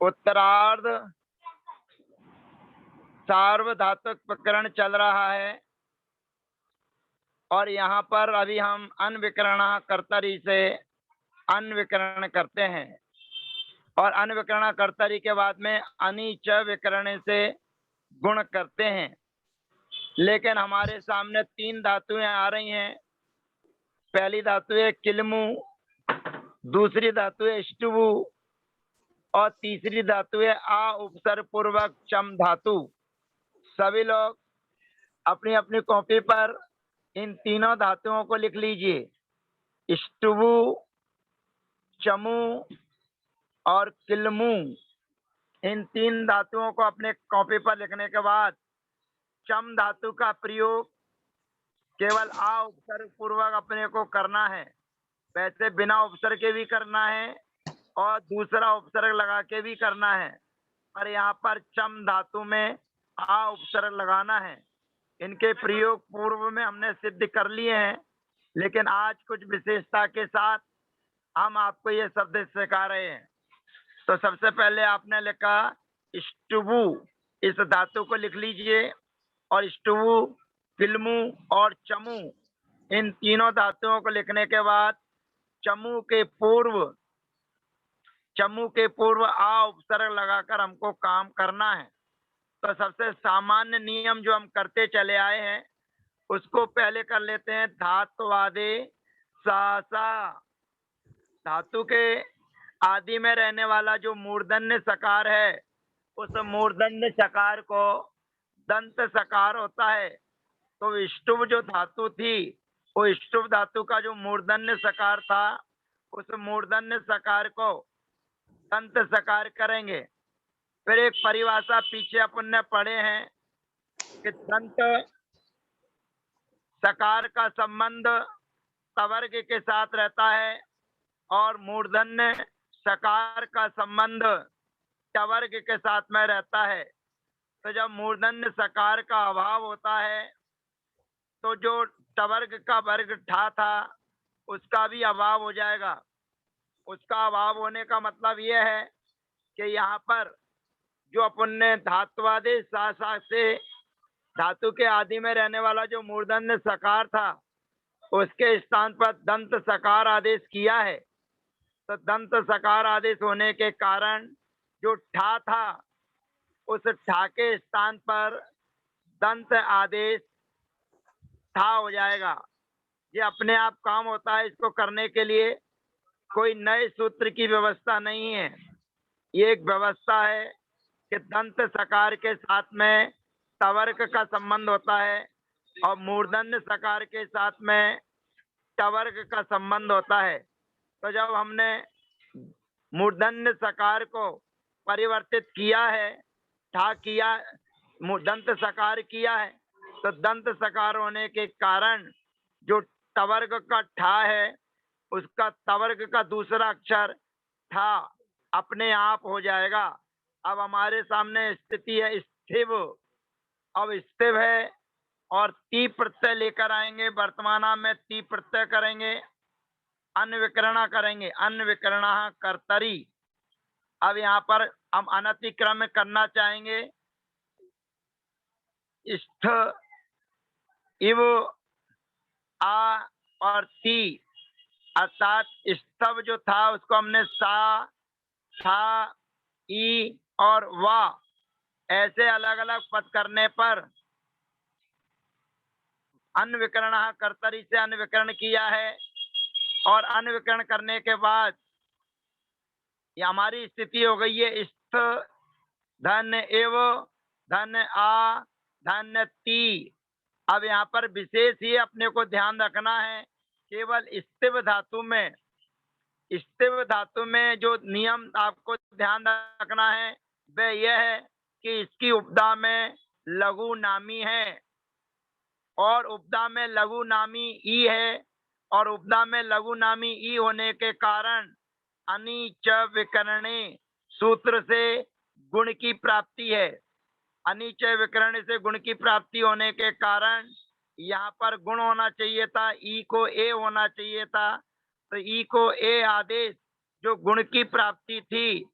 उत्तरार्ध सार्वधातुक प्रकरण चल रहा है और यहाँ पर अभी हम अनविकरण कर्तरी से अनविकरण करते हैं और अनविकरण कर्तरी के बाद में अनिच विकरण से गुण करते हैं। लेकिन हमारे सामने 3 धातुएं आ रही हैं। पहली धातु है किलमु, दूसरी धातु है इष्टुवु और तीसरी धातु है आ उपसर्ग पूर्वक चम धातु। सभी लोग अपनी अपनी कॉपी पर इन तीनों धातुओं को लिख लीजिए। इष्टुवु, चमु और किलमु, इन 3 धातुओं को अपने कॉपी पर लिखने के बाद चम धातु का प्रयोग केवल आ उपसर्ग पूर्वक अपने को करना है। वैसे बिना उपसर्ग के भी करना है और दूसरा उपसर्ग लगा के भी करना है, पर यहाँ पर चम धातु में आ उपसर्ग लगाना है। इनके प्रयोग पूर्व में हमने सिद्ध कर लिए हैं, लेकिन आज कुछ विशेषता के साथ हम आपको ये शब्द सिखा रहे हैं। तो सबसे पहले आपने लिखा इष्टुवु, इस धातु को लिख लीजिए और इष्टुवु, किलमु और चमु, इन तीनों धातुओं को लिखने के बाद चमु के पूर्व आ उपसर्ग लगाकर हमको काम करना है। तो सबसे सामान्य नियम जो हम करते चले आए हैं उसको पहले कर लेते हैं। धात्वादे सा सा, धातु के आदि में रहने वाला जो मूर्धन्य सकार है उस मूर्धन्य सकार को दंत सकार होता है। तो इष्टुव जो धातु थी वो इष्टुव धातु का जो मूर्धन्य सकार था उस मूर्धन्य सकार को दंत सकार करेंगे। फिर एक परिभाषा पीछे अपन ने पढ़े हैं कि दंत सकार का संबंध तवर्ग के साथ रहता है और मूर्धन्य सकार का संबंध टवर्ग के साथ में रहता है। तो जब मूर्धन्य सकार का अभाव होता है तो जो टवर्ग का वर्ग ठा था उसका भी अभाव हो जाएगा। उसका अभाव होने का मतलब यह है कि यहाँ पर जो अपन ने धात्वादे सा सा से धातु के आदि में रहने वाला जो मूर्धन्य सकार था उसके स्थान पर दंत सकार आदेश किया है। तो दंत सकार आदेश होने के कारण जो ठा था उस ठा के स्थान पर दंत आदेश ठा हो जाएगा। ये अपने आप काम होता है। इसको करने के लिए कोई नए सूत्र की व्यवस्था नहीं है। ये एक व्यवस्था है कि दंत सकार के साथ में तवर्ग का संबंध होता है और मूर्धन्य सकार के साथ में टवर्ग का संबंध होता है। तो जब हमने मूर्धन्य सकार को परिवर्तित किया है, ठा किया, दंत सकार किया है, तो दंत सकार होने के कारण जो टवर्ग का ठा है उसका तवर्ग का दूसरा अक्षर ठा अपने आप हो जाएगा। अब हमारे सामने स्थिति है स्थिव। अब स्थिव है और ती प्रत्यय लेकर आएंगे। वर्तमान में ती प्रत्यय करेंगे, अनविकरणा करेंगे, अनविकरणा कर्तरी। अब यहाँ पर हम अनतिक्रम करना चाहेंगे। स्थ, इव, आ और ती, अर्थात स्तव जो था उसको हमने सा, था, ई और वा ऐसे अलग अलग पद करने पर अनविकरण कर्तरी से अनविकरण किया है और अनविकरण करने के बाद ये हमारी स्थिति हो गई है स्थ, धन एव, धन आ, धन ती। अब यहाँ पर विशेष ही अपने को ध्यान रखना है। केवल स्थिव धातु में जो नियम आपको ध्यान रखना है वह यह है कि इसकी उपदा में लघु नामी है और उपदा में लघु नामी ई है और उपदा में लघु नामी ई होने के कारण अनिच विकरणे सूत्र से गुण की प्राप्ति है। अनिच विकरण से गुण की प्राप्ति होने के कारण यहाँ पर गुण होना चाहिए था, ई को ए होना चाहिए था। तो ई को ए आदेश जो गुण की प्राप्ति थी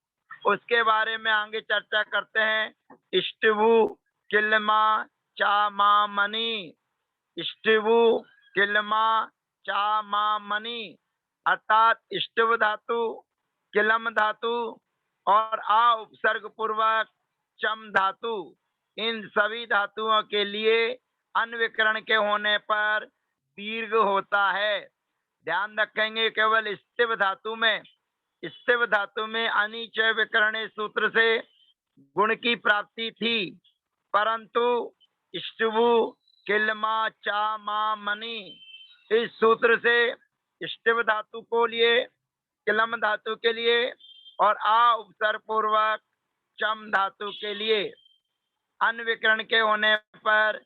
उसके बारे में आगे चर्चा करते हैं। इष्टभु किलमा चा मा मनी, इष्टभु किलमा चा मा मनी, अर्थात इष्टव धातु, किलम धातु और आ उपसर्ग पूर्वक चम धातु, इन सभी धातुओं के लिए अनविकरण के होने पर दीर्घ होता है। ध्यान रखेंगे, केवल स्थिव धातु में अनिचय विकरण सूत्र से गुण की प्राप्ति थी, परंतु इष्टभु किलमा चा मा मनी इस सूत्र से इष्टव धातु को लिए, किलम धातु के लिए और आ उपसर्ग पूर्वक चम धातु के लिए अनविकरण के होने पर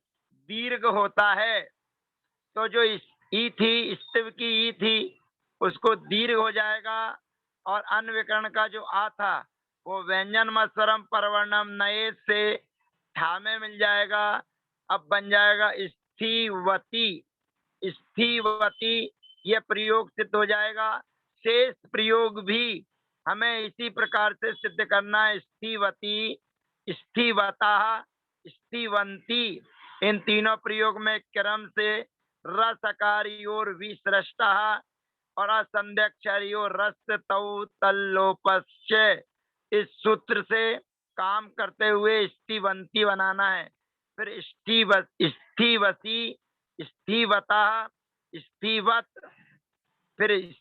दीर्घ होता है। तो जो ई थी, स्थिव की ई थी, उसको दीर्घ हो जाएगा और अनविकरण का जो आ था वो व्यंजन मत्सरम परवर्णम नए से ठा में मिल जाएगा। अब बन जाएगा स्थिवती। स्थिवती ये प्रयोग सिद्ध हो जाएगा। शेष प्रयोग भी हमें इसी प्रकार से सिद्ध करना है। स्थिवती, स्थिवता, स्थिवंती, इन तीनों प्रयोग में क्रम से रसकारी और विसृष्टा और असंध्यक्षरी और रस तौ तल्लोपस्य, इस सूत्र से काम करते हुए स्थिवंती बनाना है। फिर स्थिवसी, स्थिवता, स्थिवत, फिर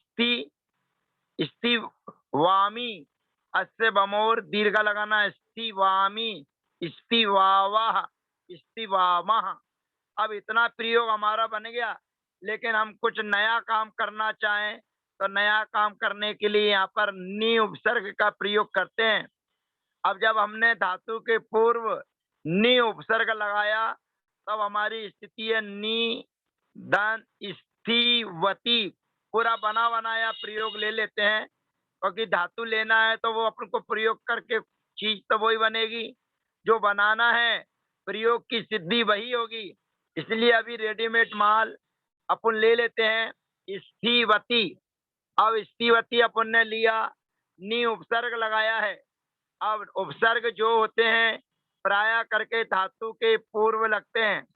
स्थिवामी, अस्य बमोर दीर्घ लगाना, स्थिवामी, स्थिवावः, स्थिवामः। अब इतना प्रयोग हमारा बन गया, लेकिन हम कुछ नया काम करना चाहें तो नया काम करने के लिए यहाँ पर नी उपसर्ग का प्रयोग करते हैं। अब जब हमने धातु के पूर्व नी उपसर्ग लगाया तब हमारी स्थिति है नी दन स्थिवती। पूरा बना बनाया प्रयोग ले लेते हैं, क्योंकि धातु लेना है तो वो अपन को प्रयोग करके चीज तो वही बनेगी, जो बनाना है प्रयोग की सिद्धि वही होगी। इसलिए अभी रेडीमेड माल अपन ले लेते हैं। स्थिवती, अब स्थिवती अपन ने लिया, नी उपसर्ग लगाया है। अब उपसर्ग जो होते हैं प्राय करके धातु के पूर्व लगते हैं,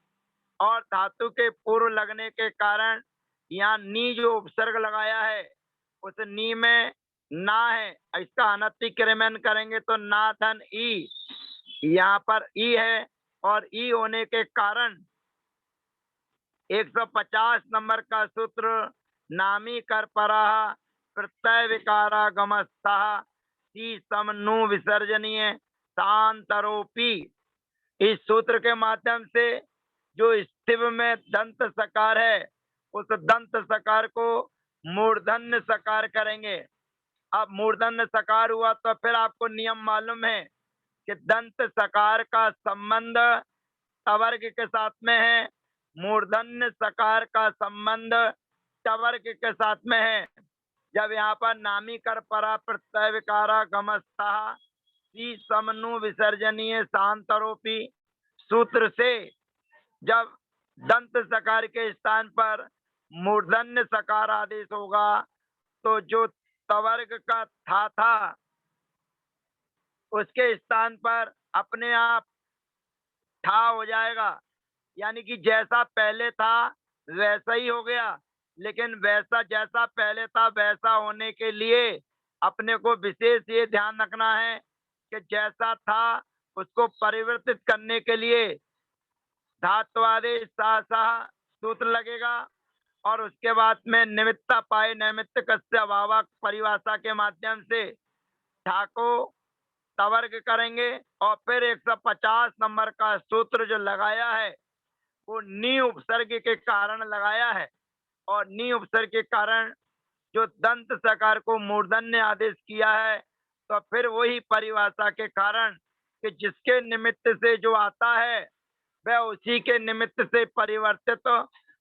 और धातु के पूर्व लगने के कारण यहाँ नी जो उपसर्ग लगाया है उस नी में ना है, इसका अनतिक्रमण करेंगे तो ना धन ई, यहाँ पर ई है और ई होने के कारण 150 नंबर का सूत्र नामी कर परा प्रत्यय विकारागमस्था सी समनु विसर्जनीय शांतरोपी। इस सूत्र के माध्यम से जो स्थिव में दंत सकार है उस दंत सकार को मूर्धन्य सकार करेंगे। अब मूर्धन्य सकार हुआ तो फिर आपको नियम मालूम है कि दंत सकार का संबंध तवर्ग के साथ में है, मूर्धन्य सकार का संबंध टवर्ग के साथ में है। जब यहाँ पर नामी कर परा प्रत्यय विकारा गमस्ता सी समनु विसर्जनीय शांतरोपी सूत्र से जब दंत सकार के स्थान पर मूर्धन्य सकार आदेश होगा तो जो तवर्ग का था उसके स्थान पर अपने आप ठा हो जाएगा, यानी कि जैसा पहले था वैसा ही हो गया। लेकिन वैसा जैसा पहले था वैसा होने के लिए अपने को विशेष ये ध्यान रखना है कि जैसा था उसको परिवर्तित करने के लिए धात्वादेश सा सूत्र लगेगा, और उसके बाद में निमित्ता पाए नैमित्त कस्य अभावक परिभाषा के माध्यम से ठा को तवर्ग करेंगे। और फिर 150 नंबर का सूत्र जो लगाया है वो नी उपसर्ग के कारण लगाया है, और नी उपसर्ग के कारण जो दंत सकार को मूर्धन्य आदेश किया है, तो फिर वही परिभाषा के कारण कि जिसके निमित्त से जो आता है वह उसी के निमित्त से परिवर्तित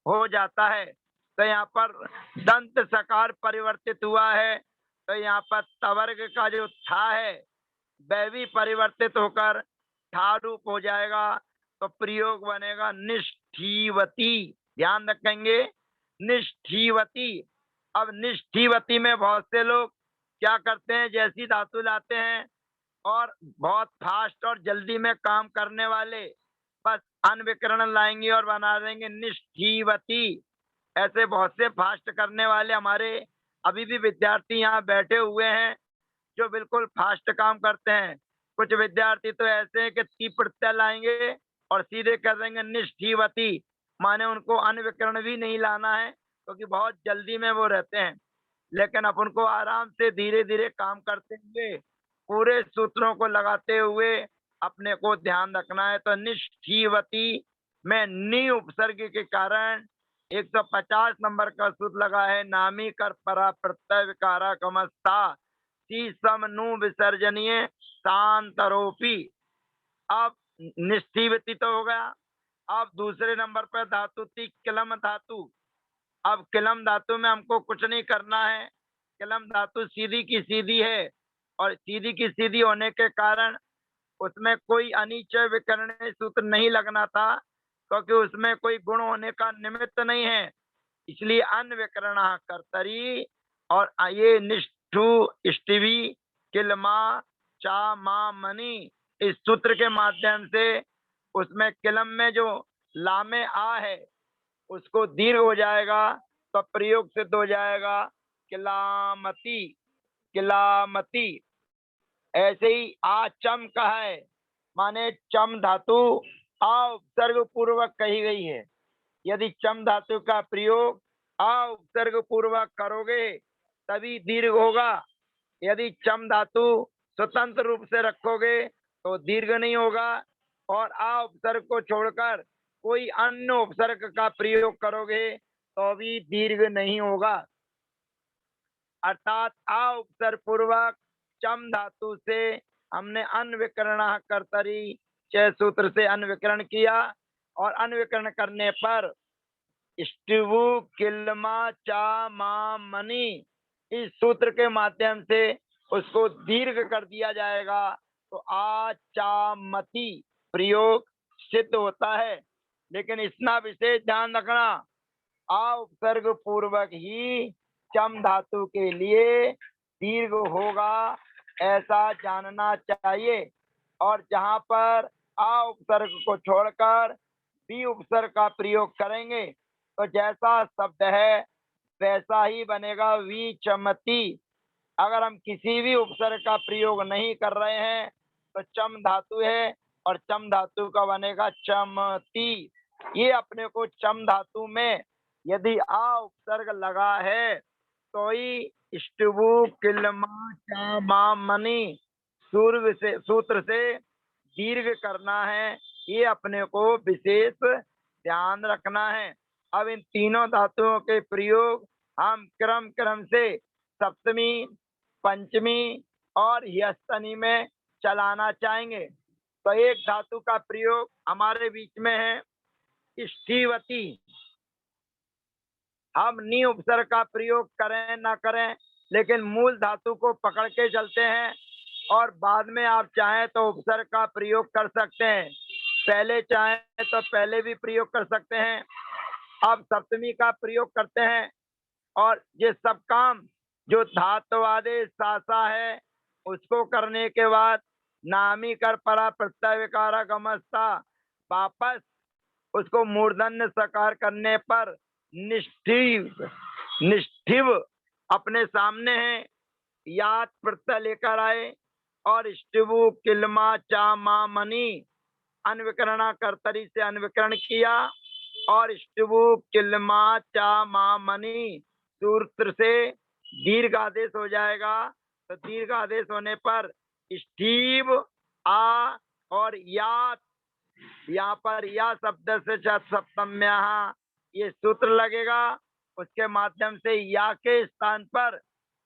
हो जाता है। तो यहाँ पर दंत सकार परिवर्तित हुआ है, तो यहाँ पर तवर्ग का जो था है वह भी परिवर्तित होकर ठा रूप हो जाएगा, तो प्रयोग बनेगा निष्ठीवती। ध्यान रखेंगे, निष्ठीवती। अब निष्ठीवती में बहुत से लोग क्या करते हैं, जैसी धातु लाते हैं और बहुत फास्ट और जल्दी में काम करने वाले बस अनविकरण लाएंगे और बना देंगे निष्ठीवती। ऐसे बहुत से फास्ट करने वाले हमारे अभी भी विद्यार्थी यहाँ बैठे हुए हैं जो बिल्कुल फास्ट काम करते हैं। कुछ विद्यार्थी तो ऐसे हैं कि ती प्रत्यय लाएंगे और सीधे कर देंगे निष्ठीवती, माने उनको अनविकरण भी नहीं लाना है क्योंकि बहुत जल्दी में वो रहते हैं। लेकिन अपन को आराम से धीरे धीरे काम करते हुए पूरे सूत्रों को लगाते हुए अपने को ध्यान रखना है। तो निष्ठीवती में नी उपसर्ग के कारण 150 नंबर का सूत्र लगा है, नामी कर परा प्रत्यय विकारा कमस्ता सी सम नु विसर्जनीय शांतरोपी। अब निष्ठीवती तो हो गया। अब दूसरे नंबर पर धातु थी किलम धातु। अब किलम धातु में हमको कुछ नहीं करना है। किलम धातु सीधी की सीधी है और सीधी की सीधी होने के कारण उसमें कोई अनिचय विकरणीय सूत्र नहीं लगना था क्योंकि उसमें कोई गुण होने का निमित्त नहीं है, इसलिए अनविकरण कर्तरी। और ये निष्ठु इष्टिवी किलमा चा मा मनी इस सूत्र के माध्यम से उसमें किलम में जो लामे आ है उसको दीर्घ हो जाएगा तो प्रयोग सिद्ध हो जाएगा किलामती। किलामती ऐसे ही आचम का है, माने चम धातु आ उपसर्ग पूर्वक कही गई है। यदि चम धातु का प्रयोग आ उपसर्ग पूर्वक करोगे तभी दीर्घ होगा। यदि चम धातु स्वतंत्र रूप से रखोगे तो दीर्घ नहीं होगा और आ उपसर्ग को छोड़कर कोई अन्य उपसर्ग का प्रयोग करोगे तो भी दीर्घ नहीं होगा। अर्थात आ उपसर्ग पूर्वक चम धातु से हमने अनविकरण कर्तरी च सूत्र से अनविकरण किया और अनविकरण करने पर स्टिवु किलमा चा मा मनी इस सूत्र के माध्यम से उसको दीर्घ कर दिया जाएगा तो आ चा मती प्रयोग सिद्ध होता है। लेकिन इतना विशेष ध्यान रखना, आ उपसर्ग पूर्वक ही चम धातु के लिए दीर्घ होगा ऐसा जानना चाहिए। और जहां पर आ उपसर्ग को छोड़कर बी उपसर्ग का प्रयोग करेंगे तो जैसा शब्द है वैसा ही बनेगा विचमती। अगर हम किसी भी उपसर्ग का प्रयोग नहीं कर रहे हैं तो चम धातु है और चम धातु का बनेगा चमती। ये अपने को चम धातु में यदि आ उपसर्ग लगा है तो ही स्टुबु किलमा चा मा मनी सूत्र से दीर्घ करना है। ये अपने को विशेष ध्यान रखना है। अब इन तीनों धातुओं के प्रयोग हम क्रम क्रम से सप्तमी, पंचमी और ह्यस्तनी में चलाना चाहेंगे। तो एक धातु का प्रयोग हमारे बीच में है स्टीवती। हम नी उपसर्ग का प्रयोग करें ना करें लेकिन मूल धातु को पकड़ के चलते हैं और बाद में आप चाहें तो उपसर्ग का प्रयोग कर सकते हैं, पहले चाहें तो पहले भी प्रयोग कर सकते हैं। अब सप्तमी का प्रयोग करते हैं और ये सब काम जो धातु आदेश सासा है उसको करने के बाद नामी कर परा प्रत्यय विकारा गमस्ता वापस उसको मूर्धन्य सकार करने पर निष्ठिव निष्ठिव अपने सामने है, याद प्रत्यय लेकर आए और स्टिवु किलमा चा मा मनी अनविकरणा कर्तरी से अनविकरण किया और स्टिवु किलमा चा मा मनी सूत्र से दीर्घ आदेश हो जाएगा। तो दीर्घ आदेश होने पर स्टीव आ और यात, यहाँ पर या शब्द से सप्तम्या ये सूत्र लगेगा, उसके माध्यम से या के स्थान पर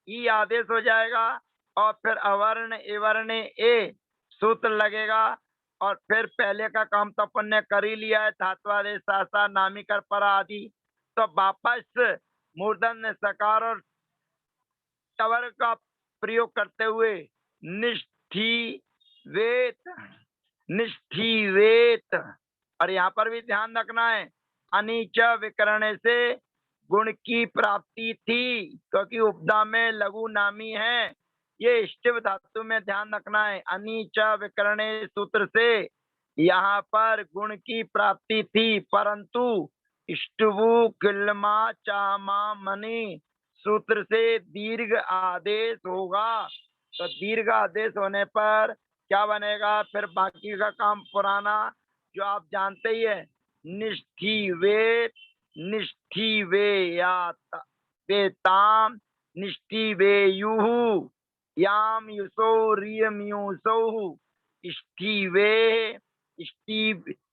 ई आदेश हो जाएगा और फिर अवर्ण एवर्ण ए सूत्र लगेगा और फिर पहले का काम तो अपन ने कर ही लिया है, धात्वादेश सासा नामी कर परा आदि। तो वापस मूर्धन्य सकार और टवर का प्रयोग करते हुए निष्ठीवेत निष्ठीवेत। और यहाँ पर भी ध्यान रखना है अनीच विकरण से गुण की प्राप्ति थी क्योंकि उपदा में लघु नामी है ये इष्टिव धातु में ध्यान रखना है। अनीच विकरणे सूत्र से यहाँ पर गुण की प्राप्ति थी, परंतु इष्टवु किल्मा चामा मणि सूत्र से दीर्घ आदेश होगा। तो दीर्घ आदेश होने पर क्या बनेगा? फिर बाकी का काम पुराना जो आप जानते ही है, निष्ठीवे निष्ठीवे या वेताम निष्ठीवेयुः याम युसौ रियम्युसौ इष्ठीवे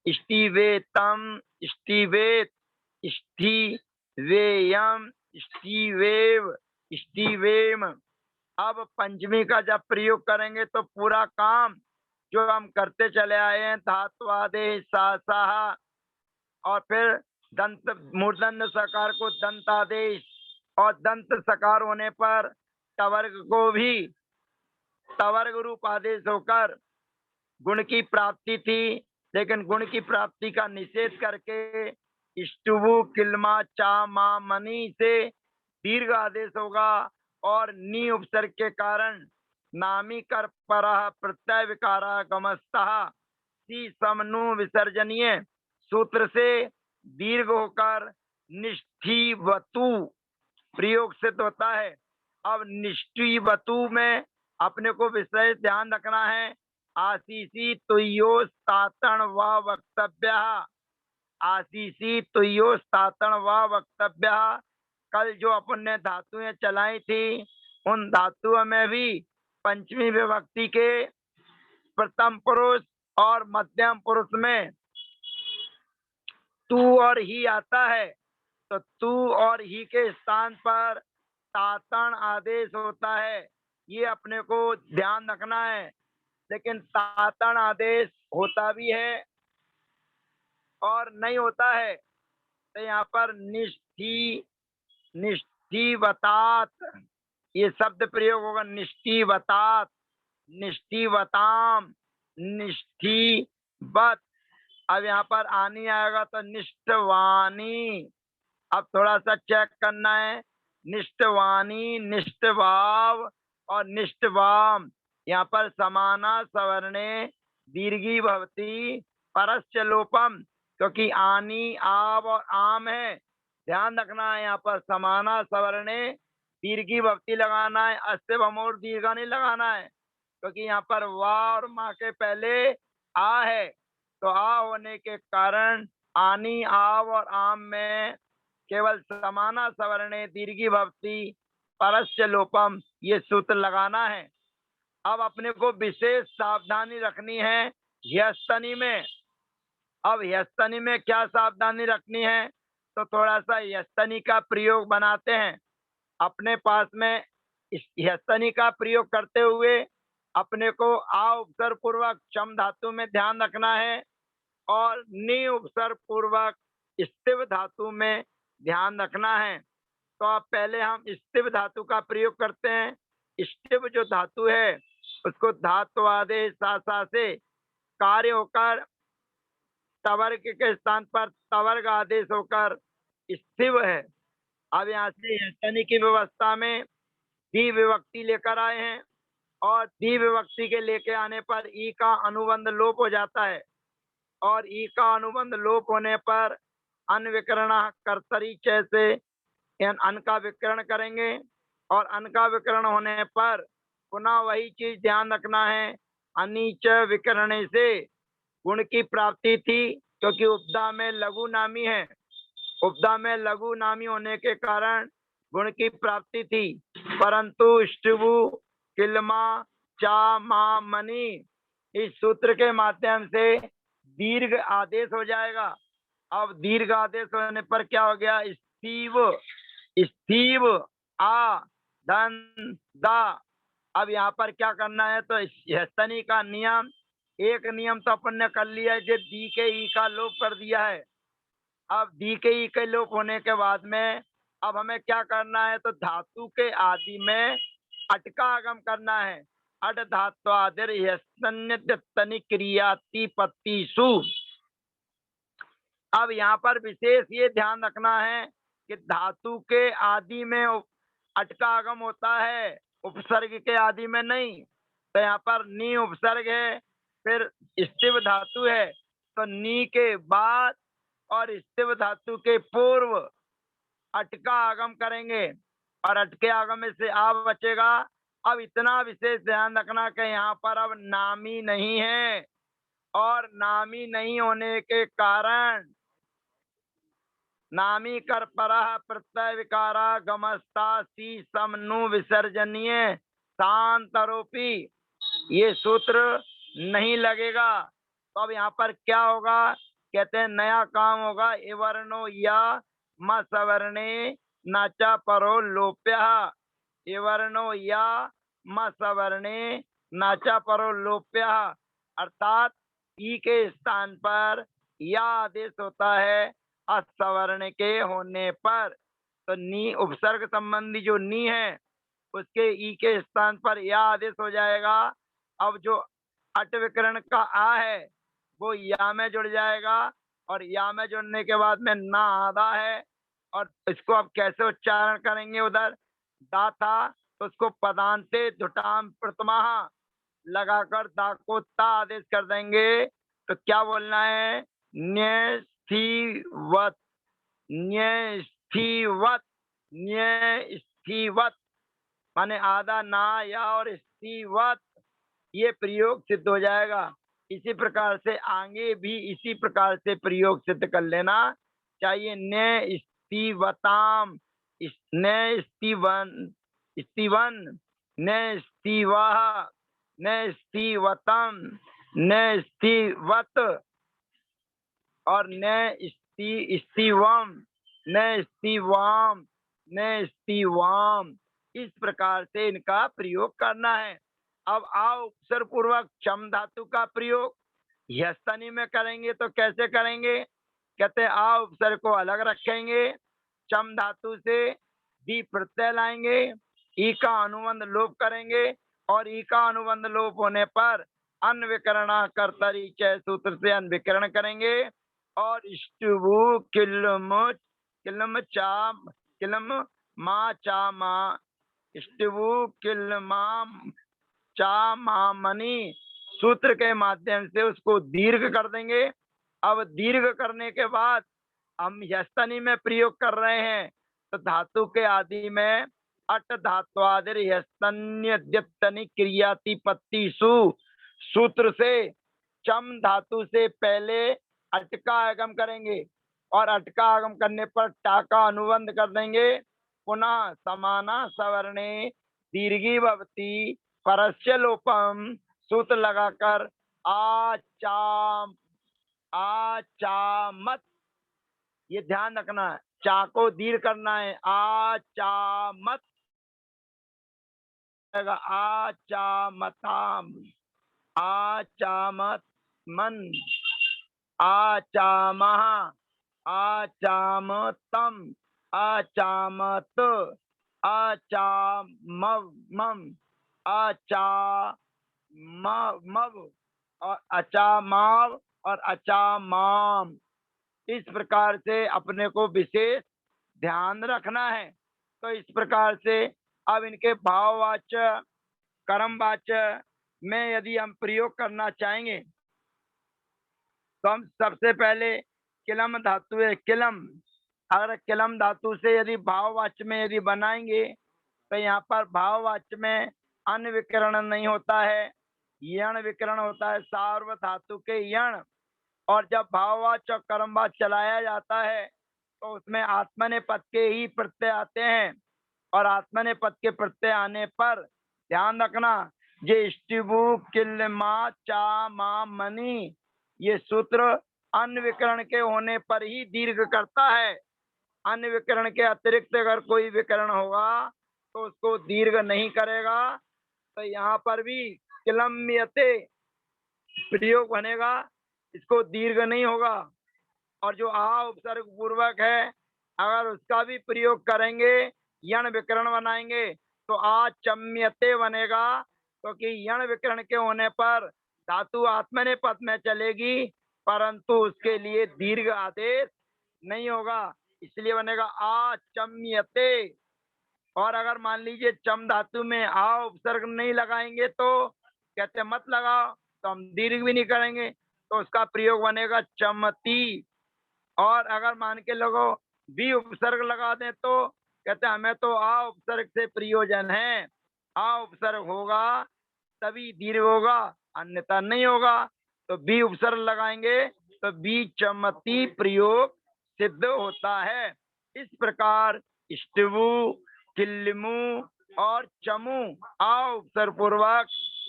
इष्टिवेतम इष्टिवेत इष्टिवेयम इष्टिवेव इष्टिवेम। अब पंचमी का जब प्रयोग करेंगे तो पूरा काम जो हम करते चले आए हैं, धात्वादेश सा और फिर दंत मूर्धन्य सकार को दंतादेश और दंत सकार होने पर टवर्ग को भी टवर्ग रूप आदेश होकर गुण की प्राप्ति थी, लेकिन गुण की प्राप्ति का निषेध करके इष्टुवु किल्मा चा मा मनी से दीर्घ आदेश होगा और नी उपसर्ग के कारण नामी कर पर प्रत्यय विकारा गमस्तः सी समनु विसर्जनीय सूत्र से दीर्घ होकर निष्ठीवतु प्रयोग सिद्ध होता है। अब निष्ठीवतु में अपने को विशेष ध्यान रखना है। आशीषी तुयो स्थातन व वक्तव्य, आशीषी तुयो स्थातन व वक्तव्य। कल जो अपन ने धातुएं चलाई थी, उन धातुओं में भी पंचमी विभक्ति के प्रथम पुरुष और मध्यम पुरुष में तू और ही आता है। तो तू और ही के स्थान पर तातन आदेश होता है, ये अपने को ध्यान रखना है। लेकिन तातन आदेश होता भी है और नहीं होता है। तो यहाँ पर निष्ठीवतात ये शब्द प्रयोग होगा। निष्ठीवतात, निष्ठीवताम, निष्ठीवत। अब यहाँ पर आनी आएगा तो निष्ठवानी। अब थोड़ा सा चेक करना है। निष्ठवानी, निष्ठवाव और निष्ठवाम, यहाँ पर समाना सवर्णे दीर्घी भवती परश्च लोपम, क्योंकि आनी आव और आम है। ध्यान रखना है, यहाँ पर समाना सवर्णे दीर्घी भवती लगाना है, अस्य भमोर दीर्घा नहीं लगाना है, क्योंकि यहाँ पर वा और माँ के पहले आ है। तो आ होने के कारण आनी आव और आम में केवल समाना सवर्णे दीर्घी भवती परस्य लोपम ये सूत्र लगाना है। अब अपने को विशेष सावधानी रखनी है ह्यस्तनी में। अब ह्यस्तनी में क्या सावधानी रखनी है? तो थोड़ा सा ह्यस्तनी का प्रयोग बनाते हैं। अपने पास में इस ह्यस्तनी का प्रयोग करते हुए अपने को आ उपसर्ग पूर्वक चम धातु में ध्यान रखना है और नि उपसर्ग पूर्वक स्थिव धातु में ध्यान रखना है। तो अब पहले हम स्थिव धातु का प्रयोग करते हैं। स्थिव जो धातु है उसको धातु आदेश सा से कार्य होकर तवर्ग के स्थान पर तवर्ग आदेश होकर स्थिव है। अब यहाँ से ह्यस्तनी की व्यवस्था में दी विभक्ति लेकर आए हैं और दी विभक्ति के लेके आने पर ई का अनुबंध लोप हो जाता है और ई का अनुबंध लोप होने पर अनविकरण कर्तरी से अन का विकरण करेंगे और अन का विकरण होने पर पुनः वही चीज ध्यान रखना है। अनीच विकरण से गुण की प्राप्ति थी, क्योंकि उपदा में लघु नामी है। उपदा में लघु नामी होने के कारण गुण की प्राप्ति थी, परंतु इष्टवु किल्मा चा मा मनी इस सूत्र के माध्यम से दीर्घ आदेश हो जाएगा। अब दीर्घ आदेश होने पर क्या हो गया? स्तीव, स्तीव आ धन दा। अब यहाँ पर क्या करना है? तो ह्यस्तनी का नियम, एक नियम तो अपन ने कर लिया है, जो दी के ई का लोप कर दिया है। अब दी के ई के लोप होने के बाद में अब हमें क्या करना है? तो धातु के आदि में अट का आगम करना है। अट धात्वादिर ह्यस्तनी क्रियाति पत्तिषु। अब यहाँ पर विशेष ये ध्यान रखना है कि धातु के आदि में अट का आगम होता है उपसर्ग के आदि में नहीं। तो यहाँ पर नी उपसर्ग है, फिर स्टिव धातु है, तो नी के बाद और स्टिव धातु के पूर्व अट का आगम करेंगे और अट के आगम में से आ बचेगा। अब इतना विशेष ध्यान रखना कि यहाँ पर अब नामी नहीं है, और नामी नहीं होने के कारण नामी कर परः प्रत्यय विकारा गमस्ता सी समनु विसर्जनीय शांतरोपी, ये सूत्र नहीं लगेगा। तो अब यहाँ पर क्या होगा, कहते हैं नया काम होगा, इवर्णो या म सवर्णे नाचा परो लोप्य, इवर्णो या म सवर्णे नाचा परो लोप्य, अर्थात ई के स्थान पर या आदेश होता है असवर्ण के होने पर। तो नी उपसर्ग संबंधी जो नी है उसके ई के स्थान पर या आदेश हो जाएगा। अब जो अट विकरण का आ है वो या में जुड़ जाएगा, और या में जुड़ने के बाद में ना आधा है, और इसको अब कैसे उच्चारण करेंगे, उधर दा था तो उसको पदांते धुटाम प्रथमा लगाकर दा को ता आदेश कर देंगे। तो क्या बोलना है, न्यस्थिवत, न्यस्थिवत, न्यस्थिवत, माने आधा ना या और स्थिवत, ये प्रयोग सिद्ध हो जाएगा। इसी प्रकार से आगे भी इसी प्रकार से प्रयोग सिद्ध कर लेना चाहिए। न स्थिवताम, न स्थिवन, स्थिवन, न स्थिवः, न स्थिवतम, न स्थिवत, और न स्थिवम, न स्थिवाम, न स्थिवाम, इस प्रकार से इनका प्रयोग करना है। अब आओ उपसर्ग पूर्वक चम धातु का प्रयोग यस्तनी में करेंगे। तो कैसे करेंगे, कहते आ उपसर्ग को अलग रखेंगे, चम धातु से दी प्रत्यय लाएंगे, ई का अनुबंध लोप करेंगे, और ई का अनुबंध लोप होने पर अनविकरणा कर्तरी चय सूत्र से अनविकरण करेंगे, और इष्टभू किलम किलम चा किलम मा चा मा, इष्टभू किलमा चा मामनी सूत्र के माध्यम से उसको दीर्घ कर देंगे। अब दीर्घ करने के बाद हम यस्तनी में प्रयोग कर रहे हैं, तो धातु के आदि में अट धात्वादिर यस्तन्य द्यप्तनि क्रियातिपत्ति सूत्र से चम धातु से पहले अट का आगम करेंगे, और अट का आगम करने पर टा का अनुबंध कर देंगे। पुनः समाना सवर्णे दीर्घी भवती परस्य लोपम सूत्र लगाकर आचाम, आचामत, ये ध्यान रखना है, चा को दीर्घ करना है, आचामत, आचामताम, आचामत मन, आचामः, आचामतम, आचामत, आचामम, आचामव, और अचामाव और अचामाम, इस प्रकार से अपने को विशेष ध्यान रखना है। तो इस प्रकार से अब इनके भाववाच्य कर्मवाच्य में यदि हम प्रयोग करना चाहेंगे तो हम सबसे पहले किलम धातु है, किलम, अगर किलम धातु से यदि भाववाच्य में यदि बनाएंगे तो यहाँ पर भाववाच्य में अन्य विकरण नहीं होता है, यण विकरण होता है, सार्व धातु के यण। और जब भाववाच्य और कर्मवाच्य चलाया जाता है तो उसमें आत्मने पद के ही प्रत्यय आते हैं, और आत्मने पद के प्रत्यय आने पर ध्यान रखना, जे इष्टिबु किल मा चा मा मनी, ये सूत्र अन्य विकरण के होने पर ही दीर्घ करता है। अन्य विकरण के अतिरिक्त अगर कोई विकरण होगा तो उसको दीर्घ नहीं करेगा। तो यहाँ पर भी किलम्यते प्रयोग बनेगा, इसको दीर्घ नहीं होगा। और जो आ उपसर्ग पूर्वक है अगर उसका भी प्रयोग करेंगे, यण विकरण बनाएंगे तो आ चम्यते बनेगा, क्योंकि यण विकरण के होने पर धातु आत्मने पद में चलेगी, परंतु उसके लिए दीर्घ आदेश नहीं होगा, इसलिए बनेगा आ चम्यते। और अगर मान लीजिए चम धातु में आ उपसर्ग नहीं लगाएंगे तो कहते मत लगाओ, तो हम दीर्घ भी नहीं करेंगे, तो उसका प्रयोग बनेगा चमती। और अगर मान के लोगों बी उपसर्ग लगा दें तो कहते हमें तो आ उपसर्ग से प्रयोजन है, आ उपसर्ग होगा तभी दीर्घ होगा, अन्यथा नहीं होगा। तो बी उपसर्ग लगाएंगे तो बी चमती प्रयोग सिद्ध होता है। इस प्रकार स्टवु, किल्लिमु और चमु आ उपसर्ग पूर्वक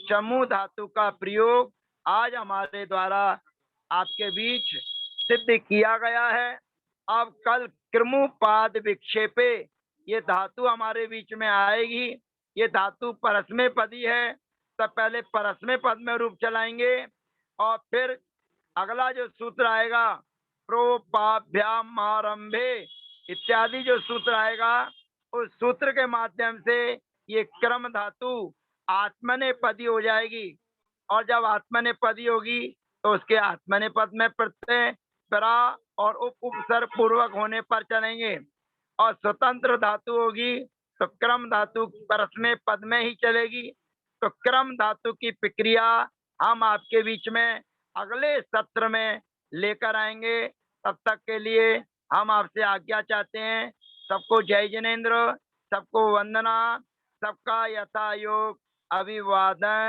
चमु धातु का प्रयोग आज हमारे द्वारा आपके बीच सिद्ध किया गया है। अब कल कृमुपाद विक्षेपे ये धातु हमारे बीच में आएगी। ये धातु परस्मै पदी है, तब पहले परस्मै पद में रूप चलाएंगे और फिर अगला जो सूत्र आएगा प्रोपाभ्याम आरंभे इत्यादि जो सूत्र आएगा, उस सूत्र के माध्यम से ये क्रम धातु आत्मनेपदी हो जाएगी। और जब आत्मनेपदी होगी तो उसके आत्मनेपद में प्रत्यय परा और उप उपसर्ग पूर्वक होने पर चलेंगे। और स्वतंत्र धातु होगी तो क्रम धातु परस्मै पद में ही चलेगी। तो क्रम धातु की प्रक्रिया हम आपके बीच में अगले सत्र में लेकर आएंगे। तब तक के लिए हम आपसे आज्ञा चाहते हैं। सबको जय जिनेन्द्र, सबको वंदना, सबका यथा योग अभिवादन।